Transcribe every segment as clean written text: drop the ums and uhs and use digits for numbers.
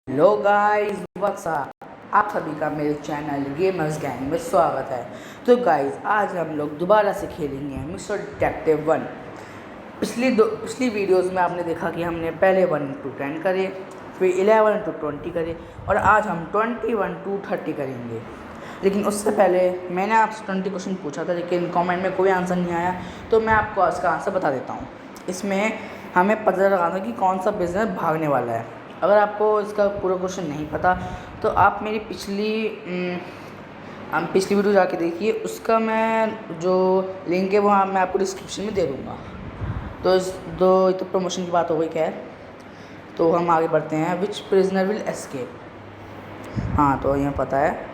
Hello guys, what's up. आप सभी का मेरे चैनल गेमर्स गैंग में स्वागत है। तो गाइस, आज हम लोग दोबारा से खेलेंगे मिस्टर डिटेक्टिव 1। पिछली वीडियोस में आपने देखा कि हमने पहले 1 to 10 करे, फिर 11 to 20 करे, और आज हम 21 to 30 करेंगे। लेकिन उससे पहले मैंने आपसे 20 क्वेश्चन पूछा था, लेकिन कमेंट में कोई आंसर नहीं आया, तो मैं आपको इसका आंसर बता देता हूँ। इसमें हमें पता लगाना कि कौन सा बिजनेस भागने वाला है। अगर आपको इसका पूरा क्वेश्चन नहीं पता तो आप मेरी पिछली वीडियो जाके देखिए। उसका मैं जो लिंक है वो मैं आपको डिस्क्रिप्शन में दे दूँगा। तो प्रमोशन की बात हो गई। खैर, तो हम आगे बढ़ते हैं। विच प्रिजनर विल एस्केप। हाँ, तो यहाँ पता है।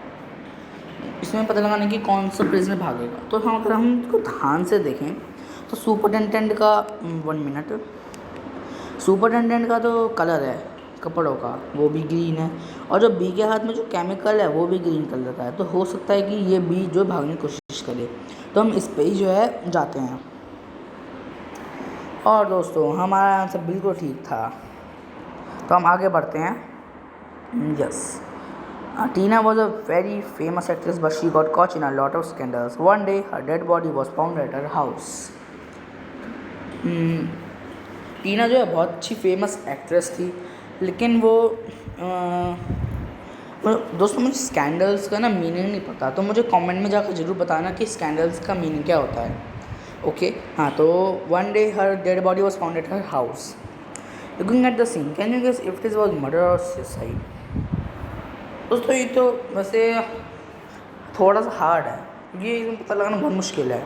इसमें पता लगाने की कौन सा प्रिजनर भागेगा। तो हम अगर हम इसको ध्यान से देखें तो सुपरिटेंडेंट का 1 मिनट, सुपरिटेंडेंट का तो कलर है कपड़ों का, वो भी ग्रीन है, और जो बी के हाथ में जो केमिकल है वो भी ग्रीन कलर का है। तो हो सकता है कि ये बी जो भागने की कोशिश करे, तो हम इस पे ही जो है जाते हैं। और दोस्तों, हमारा आंसर बिल्कुल ठीक था। तो हम आगे बढ़ते हैं। Yes, Tina was a very famous actress, but she got caught in a lot of scandals. One day, her dead body was found at her house. टीना जो है बहुत अच्छी फेमस एक्ट्रेस थी, लेकिन वो दोस्तों, मुझे स्कैंडल्स का ना मीनिंग नहीं पता, तो मुझे कमेंट में जाकर ज़रूर बताना कि स्कैंडल्स का मीनिंग क्या होता है। ओके, हाँ। तो one day her dead body was found at her house. Looking at the scene, can you guess if it was murder और सुसाइड। दोस्तों, ये तो वैसे थोड़ा सा हार्ड है, ये पता लगाना बहुत मुश्किल है,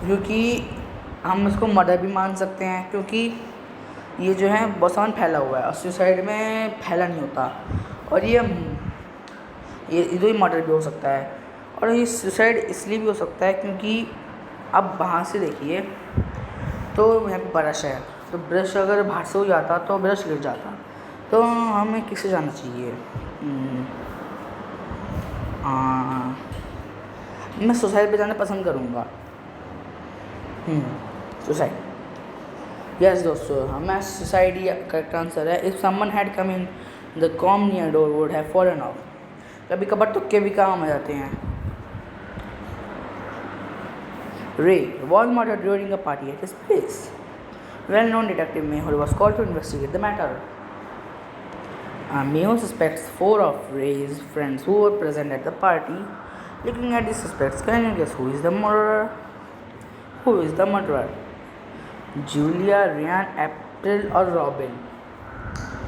क्योंकि हम इसको मर्डर भी मान सकते हैं, क्योंकि ये जो है बहुत सामान फैला हुआ है और सुसाइड में फैला नहीं होता। और ये तो ही मर्डर भी हो सकता है, और ये सुसाइड इसलिए भी हो सकता है क्योंकि अब वहाँ से देखिए तो यहाँ पे ब्रश है, तो ब्रश अगर बाहर से हो जाता तो ब्रश गिर जाता। तो हमें किससे जाना चाहिए? मैं सुसाइड पे जाना पसंद करूँगा। सुसाइड। यस दोस्तों, हमें सुसाइड ही करेक्ट आंसर है। If someone had come in the com near door would have fallen of. कभी कभार तुक्के भी काम आ जाते हैं। रे was murdered during a party at his place. Well-known detective Mehul was called to investigate the matter. Mehul suspects 4 of Ray's friends who were present at the party. Looking at these suspects, can you guess who is the murderer? Who is the murderer? Julia, Ryan, April और Robin.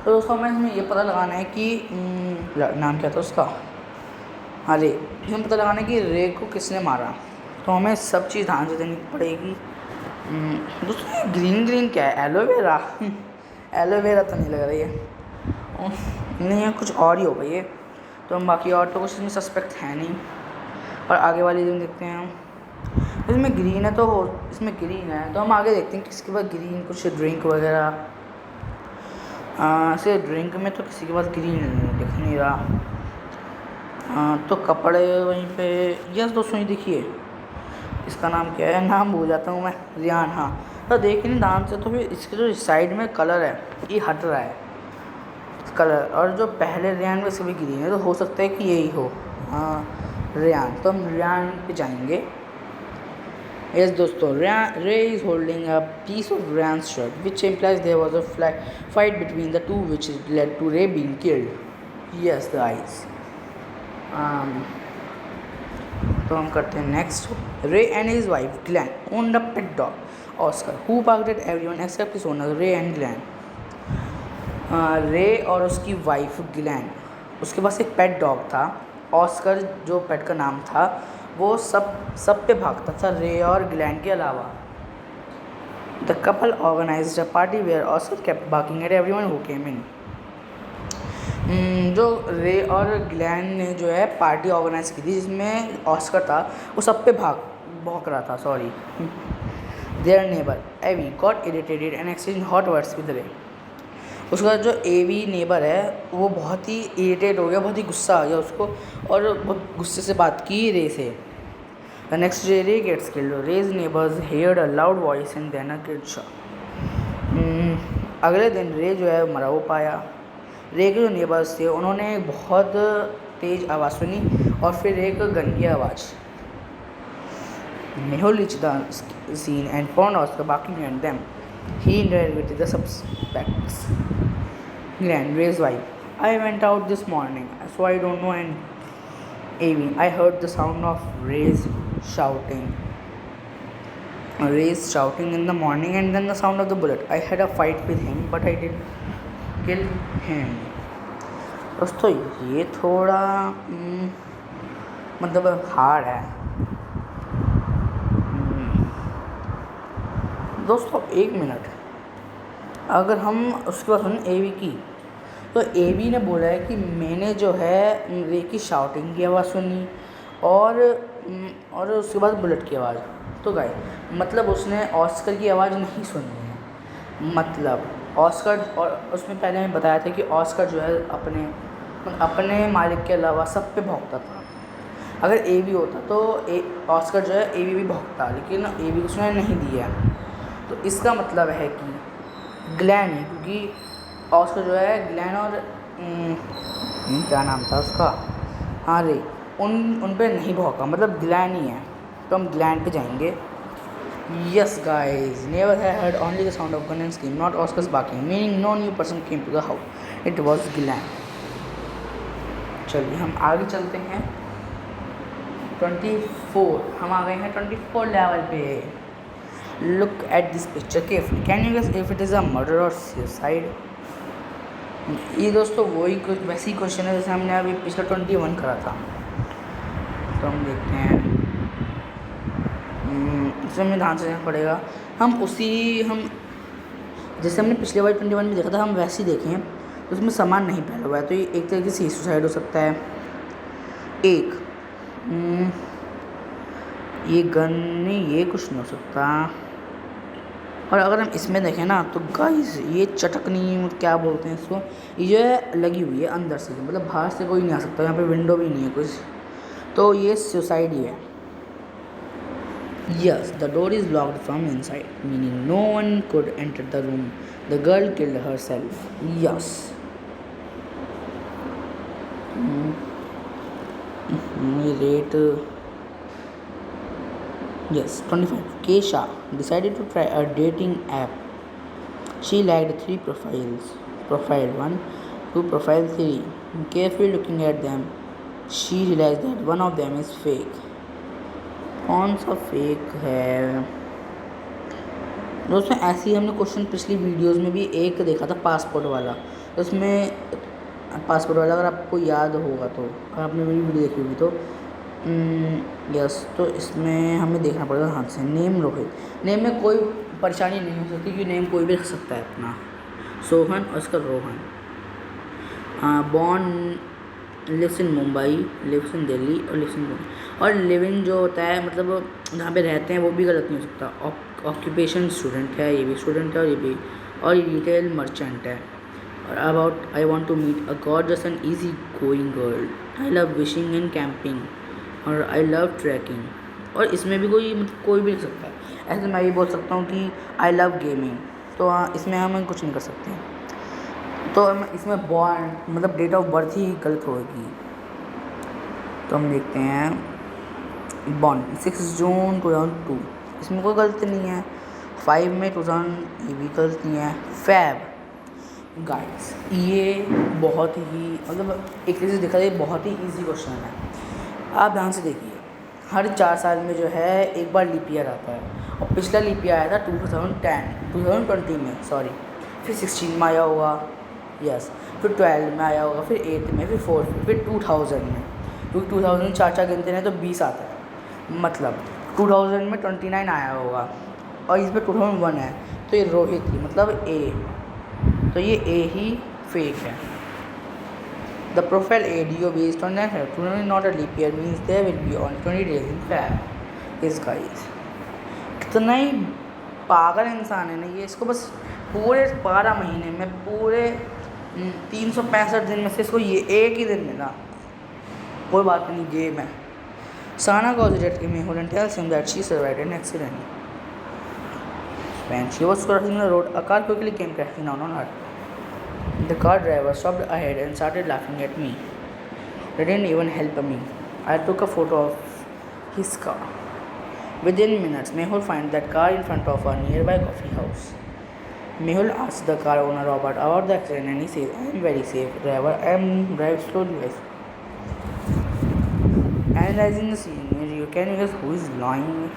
तो दोस्तों, हमें इसमें ये पता लगाना है कि नाम क्या था उसका। हाँ, रे। इसमें पता लगाना है कि रे को किसने मारा। तो हमें सब चीज़ ध्यान से देनी पड़ेगी। दोस्तों, ये ग्रीन ग्रीन क्या है? एलोवेरा? एलोवेरा तो नहीं लग रही है, नहीं है, कुछ और ही होगा ये। तो हम बाकी और तो कुछ इसमें सस्पेक्ट है नहीं। और आगे वाली दिन देखते हैं हम। इसमें ग्रीन है, तो इसमें ग्रीन है, तो हम आगे देखते हैं किसके पास ग्रीन कुछ ड्रिंक वगैरह। ऐसे ड्रिंक में तो किसी के पास ग्रीन दिख नहीं रहा। तो कपड़े वहीं पे। यस दोस्तों, ये देखिए, इसका नाम क्या है? नाम भूल जाता हूँ मैं। रियान, हाँ। तो देखिए ना ध्यान से, तो फिर इसके जो साइड में कलर है ये हट रहा है कलर, और जो पहले रियान में से भी ग्रीन है, तो हो सकता है कि यही हो रियान। तो हम रियान पे जाएंगे। यस दोस्तों, Ray is holding a piece of Ryan's shirt, which implies there was a fight between the two, which led to Ray being killed. Yes guys. तो हम करते हैं next. Ray and his wife Glenn owned a pet dog, Oscar, who barked at everyone except his owners Ray and Glenn. रे और उसकी wife Glenn, उसके पास एक pet dog था, ऑस्कर जो पेट का नाम था। वो सब पे भागता था, रे और ग्लैन के अलावा। The couple organised a party where Oscar kept barking at everyone who came in. Joe Ray और ग्लैन ने जो है पार्टी ऑर्गेनाइज की थी, जिसमें ऑस्कर था, वो सब पे भौंक रहा था। Sorry. Their neighbour Avi got irritated and exchange hot words with Ray. उसका जो एवी नेबर है वो बहुत ही इरिटेट हो गया, बहुत ही गुस्सा आ गया उसको, और बहुत गुस्से से बात की रे से। The next day Ray gets killed. Ray's neighbours heard a loud voice and then a kid shot. अगले दिन रे जो है मरा हुआ पाया। रे के जो नेबर्स थे उन्होंने बहुत तेज़ आवाज़ सुनी और फिर एक गंदी आवाज़। Mehul reached the scene and found Oscar barking at them. He interrogated the suspects. Glenn, Ray's wife. I went out this morning, so I don't know. And Amy, I heard the sound of Ray's shouting. Ray's shouting in the morning, and then the sound of the bullet. I had a fight with him, but I didn't kill him. दोस्तों ये थोड़ा मतलब hard है। दोस्तों एक minute, अगर हम उसके बाद सुन एवी की, तो एवी ने बोला है कि मैंने जो है रे की शाउटिंग की आवाज़ सुनी और उसके बाद बुलेट की आवाज़। तो गाइस मतलब उसने ऑस्कर की आवाज़ नहीं सुनी है। मतलब ऑस्कर, और उसमें पहले मैं बताया था कि ऑस्कर जो है अपने मालिक के अलावा सब पे भौंकता था। अगर एवी होता तो ऑस्कर जो है एवी भी भौंकता, लेकिन एवी उसने नहीं दिया। तो इसका मतलब है कि ग्लैन है, क्योंकि ऑस्कर जो है ग्लैन और क्या नाम था उसका, हाँ रे, उन पे नहीं भौंका, मतलब ग्लैन ही है। तो हम ग्लैन पे जाएंगे। Yes guys, never heard only the sound of gun and scream, not Oscar's barking, meaning no new person came to the house. It was Glenn. चलिए हम आगे चलते हैं। 24, हम आ गए हैं 24 लेवल पे। Look at this picture carefully, can you guess if it is a murder और सुसाइड। ये दोस्तों वही कुछ वैसी क्वेश्चन है जैसे हमने अभी पिछला 21 करा था। तो हम देखते हैं, इसमें हमें ध्यान से देखना पड़ेगा। हम जैसे हमने पिछले बार 21 में देखा था, हम वैसे ही देखें तो उसमें सामान नहीं पहना हुआ है, तो ये एक तरीके से सुसाइड हो सकता है। एक ये गन नहीं, ये कुछ नहीं हो सकता। और अगर हम इसमें देखें ना तो गाइस ये चटकनी क्या बोलते हैं इसको, ये जो है लगी हुई है अंदर से, मतलब बाहर से कोई नहीं आ सकता, यहाँ पे विंडो भी नहीं है कुछ, तो ये सुसाइड ही है। Yes, the door is locked from inside, meaning no one could enter the room. The girl killed herself. Yes. Rate. Yes, 25. Kesha decided to try a dating app. She liked 3 profiles. Profile 1 to profile 3. Carefully looking at them, she realized that one of them is fake. कौन सा fake है दोस्तों? ऐसे ही हमने question पिछली videos में भी एक देखा था, पासपोर्ट वाला। तो उसमें पासपोर्ट वाला अगर आपको याद होगा तो, अगर आपने मेरी वीडियो देखी होगी तो यस, तो इसमें हमें देखना पड़ेगा हाथ से। नेम रोहित, नेम में कोई परेशानी नहीं हो सकती क्योंकि नेम कोई भी रख सकता है अपना। सोहन और उसका Rohan. Born, lives in Mumbai, lives in Delhi और लिव्स इन मुंबई। और लिविंग जो होता है मतलब जहाँ पे रहते हैं वो भी गलत नहीं हो सकता। ऑक्यूपेशन स्टूडेंट है, ये भी स्टूडेंट है, और ये भी, और रिटेल मर्चेंट है। और about I want to meet a gorgeous and easy going girl, I love wishing and camping, और आई लव ट्रैकिंग। और इसमें भी कोई भी लिख सकता है। ऐसे मैं भी बोल सकता हूँ कि आई लव गेमिंग, तो इसमें हम कुछ नहीं कर सकते। तो इसमें बॉर्न मतलब डेट ऑफ बर्थ ही गलत होगी। तो हम देखते हैं बॉर्न 6 जून 2002, इसमें कोई गलती नहीं है। 5 मई 2000, ये भी गलत नहीं है। फैब गाइस, ये बहुत ही मतलब एक तरीके से देखा जाए बहुत ही इजी क्वेश्चन है। आप ध्यान से देखिए, हर 4 साल में जो है एक बार लीप ईयर आता है, और पिछला लीप ईयर आया था 2020 में, सॉरी, फिर 16 में आया होगा, यस, फिर 12 में आया होगा, फिर 8 में, फिर 4 में, फिर 2000 में, क्योंकि 2000 चार गिनते हैं तो 20 आता है, मतलब 2000 में 29 आया होगा, और इसमें 2001 है, तो ये रोहित ही मतलब ए, तो ये ए ही फेक है। The profile ADO based on that not a leap year means there will be only 20 days in Feb। इस गाइस कितना ही पागल इंसान है ना ये, इसको बस पूरे 12 महीने में पूरे 365 दिन में से इसको ये एक ही दिन मिला। कोई बात नहीं, गेम है। Sana goes to Mehul and tells him that she survived an accident. When she was crossing the road, a car quickly came crashing down on her. The car driver stopped ahead and started laughing at me. They didn't even help me. I took a photo of his car. Within minutes, Mehul found that car in front of a nearby coffee house. Mehul asked the car owner Robert about the accident and he said, I am very safe, driver. I am drive slowly, guys. Analyzing the scenario, can you guess who is lying?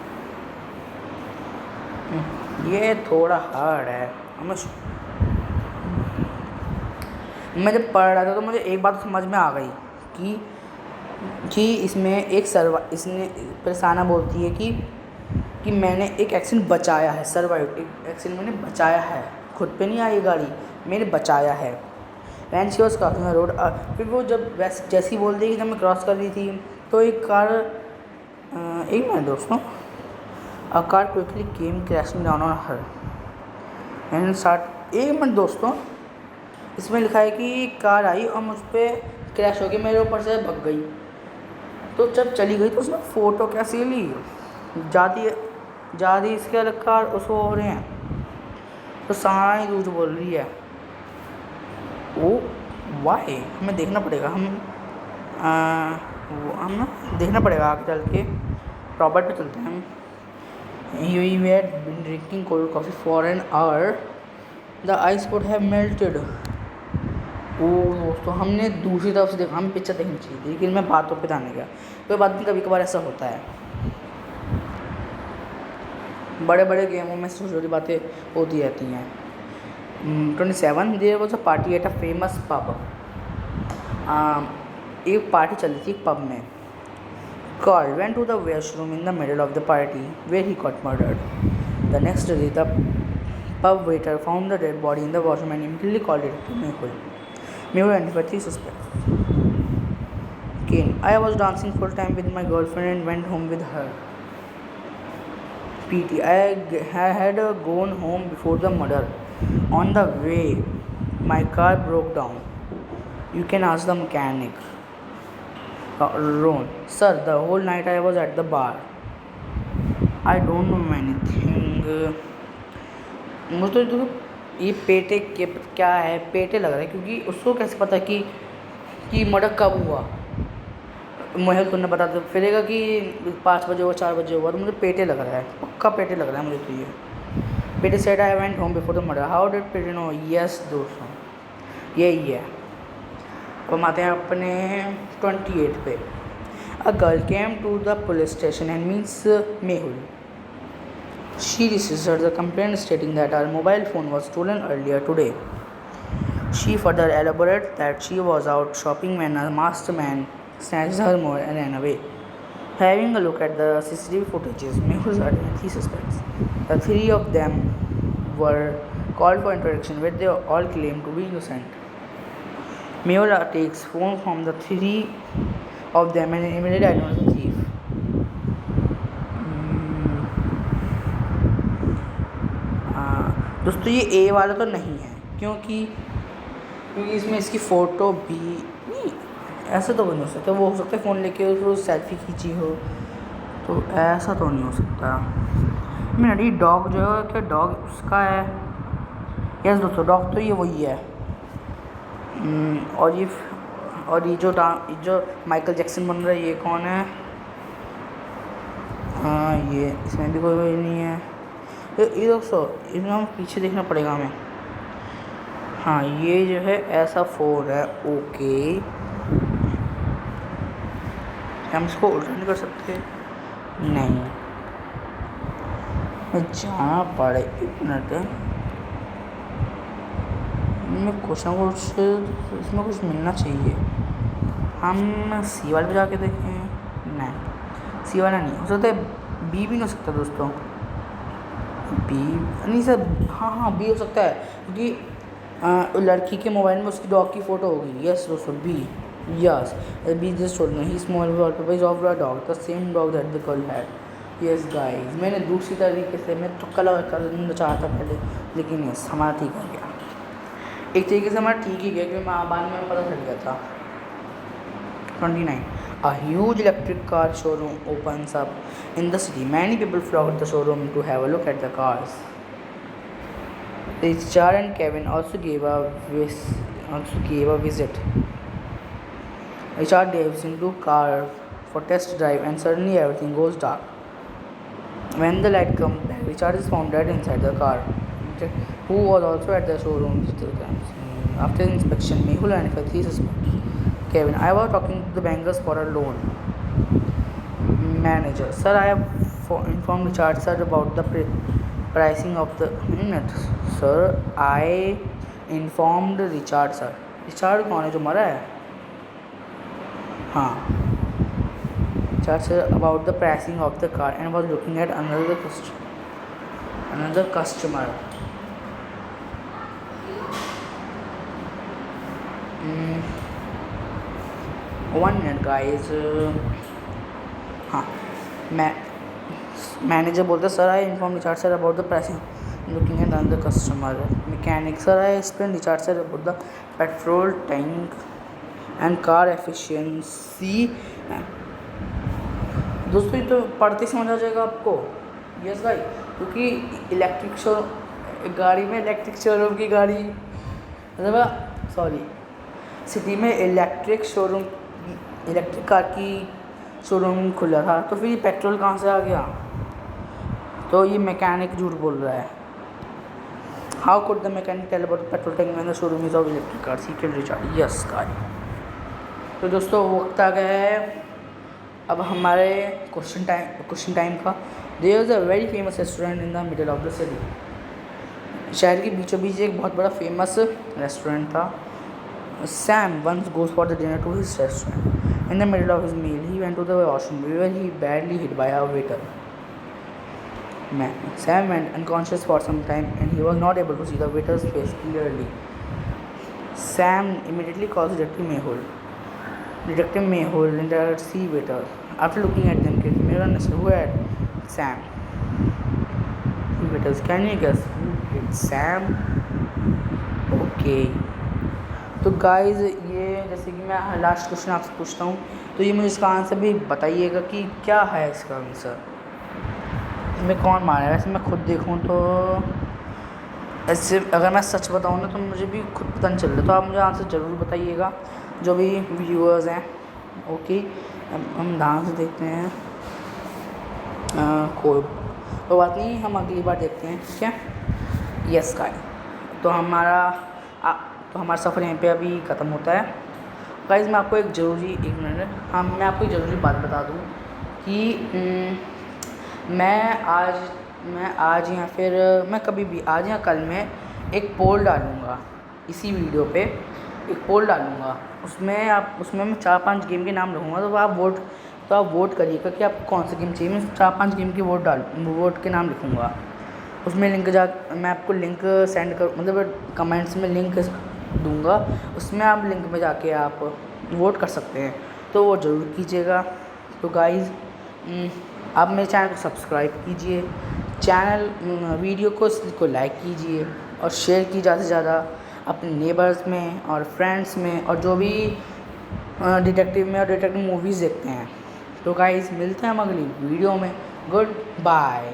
ये थोड़ा hard है. मैं जब पढ़ रहा था तो मुझे एक बात समझ में आ गई कि इसमें इसने प्रसाना बोलती है कि मैंने एक एक्सीडेंट बचाया है, सर्वाइव. एक एक्सीडेंट मैंने बचाया है, खुद पे नहीं आई गाड़ी, मैंने बचाया है. When she was crossing the road. फिर वो जब जैसी बोल दी कि जब मैं क्रॉस कर रही थी तो एक कार, एक मिनट दोस्तों, a car quickly came crashing down on her and start. एक मिनट दोस्तों, इसमें लिखा है कि कार आई और मुझ पर क्रैश हो गई, मेरे ऊपर से भग गई. तो जब चली गई तो उसने फ़ोटो कैसे ली? ज़्यादा इसके अलग कार उसको हो रहे हैं, तो सारा ही झूठ बोल रही है. ओ वाई, हमें देखना पड़ेगा. हम ना देखना पड़ेगा आगे चल के. रॉबर्ट पे चलते हैं हम. We had been drinking cold coffee for an hour. The ice could have melted. ओ दोस्तों, हमने दूसरी तरफ से देखा. हम पिक्चर देखनी चाहिए थी, लेकिन मैं बातों पे ध्यान नहीं गया. कोई बात नहीं, कभी कभार ऐसा होता है. बड़े बड़े गेमों में छोटी छोटी बातें होती रहती हैं. 27 there was a party at a famous pub. एक पार्टी चल रही थी पब में. Carl went to the washroom in the middle of the party, where he got murdered. The next day, the pub waiter found the dead body in the washroom and immediately called it to Mehul. Mehul identified 3 suspects. Kane: I was dancing full time with my girlfriend and went home with her. PT: I had gone home before the murder. On the way, my car broke down. You can ask the mechanic. Ron: Sir, the whole night I was at the bar. I don't know anything. मुझे तो ये पेटे के क्या है, पेटे लग रहा है, क्योंकि उसको कैसे पता कि मर्डर कब हुआ. महल तुमने बता तो फिरेगा कि 5 बजे हुआ, 4 बजे हुआ. तो मुझे पेटे लग रहा है, पक्का पेटे लग रहा है मुझे. तो ये पेटे said I went home before the murder. How did पेटे नो? यस दोस्तों, यही है. अब हम आते हैं अपने 28 पे. A girl came to the police station and meets Mehul. She registered the complaint stating that her mobile phone was stolen earlier today. She further elaborated that she was out shopping when a masked man snatched her mobile and ran away. Having a look at the CCTV footages, Mehul identified 3 suspects. The 3 of them were called for interrogation, where they all claimed to be innocent. Mehul takes phone from the 3 of them and immediately identifies the thief. दोस्तों, ये ए वाला तो नहीं है, क्योंकि इसमें इसकी photo भी नहीं. ऐसा तो नहीं हो सकता. वो हो सकता है फ़ोन लेके उसको सेल्फी खींची हो, तो ऐसा तो नहीं हो सकता. मेरी डॉग जो है, क्या डॉग उसका है? यस दोस्तों, डॉग तो ये वही है. और ये जो माइकल जैक्सन बन रहा है, ये कौन है? हाँ, ये इसमें भी कोई नहीं है. ये दोस्तों, इसमें हम पीछे देखना पड़ेगा हमें. हाँ, ये जो है ऐसा फ़ोन है. ओके, हम इसको उल्टा नहीं कर सकते? नहीं, जाना पड़े. एक मिनट, में कुछ ना कुछ इसमें कुछ मिलना चाहिए. हम सी वाले पे जाके देखें. नहीं, सी वाला नहीं हो सकता. बी भी नहीं हो सकता दोस्तों. बी नहीं सर. हाँ, बी हो सकता है, क्योंकि लड़की के मोबाइल में उसकी डॉग की फ़ोटो होगी. यस दोस्तों, B. Yes, B just told me he small wallpaper is of the dog, the same dog that the girl had. Yes guys, मैंने दूसरी तरीके से मैं तुक्का लगा करना चाहा था पहले, लेकिन यस, हमारा ठीक हो गया. एक तरीके से हमारा ठीक ही गया, क्योंकि बाद में पता चल गया था. 29. A huge electric car showroom opens up in the city. Many people flock to the showroom to have a look at the cars. Richard and Kevin also gave a also gave a visit. Richard dives into car for test drive and suddenly everything goes dark. When the light comes back, Richard is found dead inside the car, who was also at the showroom. After inspection, Mehul and Kathy suspect Kevin. I was talking to the bankers for a loan. Manager, sir, I have informed Richard sir about the pricing of the unit. Sir, I informed Richard sir. Richard कौन है जो मरा है? हाँ. Richard sir about the pricing of the car and was looking at another customer. One minute guys. हाँ, manager बोलता sir I inform Richard sir about the pricing looking at another customer. Mechanic, sir I explain Richard sir about the petrol tank and car efficiency. दोस्तों ये तो पढ़ते समझ आ जाएगा आपको. Yes भाई, क्योंकि गाड़ी में इलेक्ट्रिक शोरूम की गाड़ी मतलब सिटी में इलेक्ट्रिक कार की शोरूम खुला था, तो फिर ये पेट्रोल कहाँ से आ गया? तो ये मैकेनिक झूठ बोल रहा है. How could the mechanic tell about petrol tank when the showroom is of electric car? He killed Richard. Yes guys, तो दोस्तों वक्त आ गया है अब हमारे क्वेश्चन टाइम का. There is a very famous restaurant in the middle of the city. शहर के बीचों बीच एक बहुत बड़ा फेमस रेस्टोरेंट था. Sam once goes for the dinner to his restaurant. In the middle of his meal, he went to the washroom where he badly hit by a waiter. Sam went unconscious for some time and he was not able to see the waiter's face clearly. Sam immediately calls Detective Mayhole. Detective Mayhole interrogates the waiter. After looking at them, Mehul understood who had Sam. The waiters, can you guess who hit Sam? Okay. तो guys ये जैसे कि मैं last question आपसे पूछता हूँ, तो ये मुझे इसका आंसर भी बताइएगा कि क्या है इसका आंसर. इसमें कौन मारेगा? वैसे मैं खुद देखूँ तो ऐसे अगर मैं सच बताऊँ ना तो मुझे भी खुद पता नहीं चल रहा. तो आप मुझे आंसर ज़रूर बताइएगा जो भी व्यूअर्स हैं. ओके, हम ध्यान से देखते हैं. कोई तो बात नहीं, हम अगली बार देखते हैं. ठीक है. यस गाइस, तो हमारा सफ़र यहाँ पे अभी ख़त्म होता है. गाइस मैं आपको मैं आपको एक ज़रूरी बात बता दूँ कि मैं आज या फिर मैं कभी भी आज या कल में एक पोल डालूँगा. इसी वीडियो पे एक पोल डालूँगा. उसमें मैं 4-5 गेम के नाम रखूँगा. तो आप वोट करिएगा कि आपको कौन सा गेम चाहिए. मैं 4-5 गेम के वोट के नाम लिखूँगा. उसमें मैं आपको लिंक सेंड मतलब कमेंट्स में लिंक दूंगा. उसमें आप लिंक में जाके आप वोट कर सकते हैं. तो वो ज़रूर कीजिएगा. तो गाइज़ आप मेरे चैनल को सब्सक्राइब कीजिए, वीडियो को लाइक कीजिए और शेयर कीजिए ज़्यादा से ज़्यादा अपने नेबर्स में और फ्रेंड्स में और जो भी डिटेक्टिव मूवीज़ देखते हैं. तो गाइज़ मिलते हैं हम अगली वीडियो में. Good bye.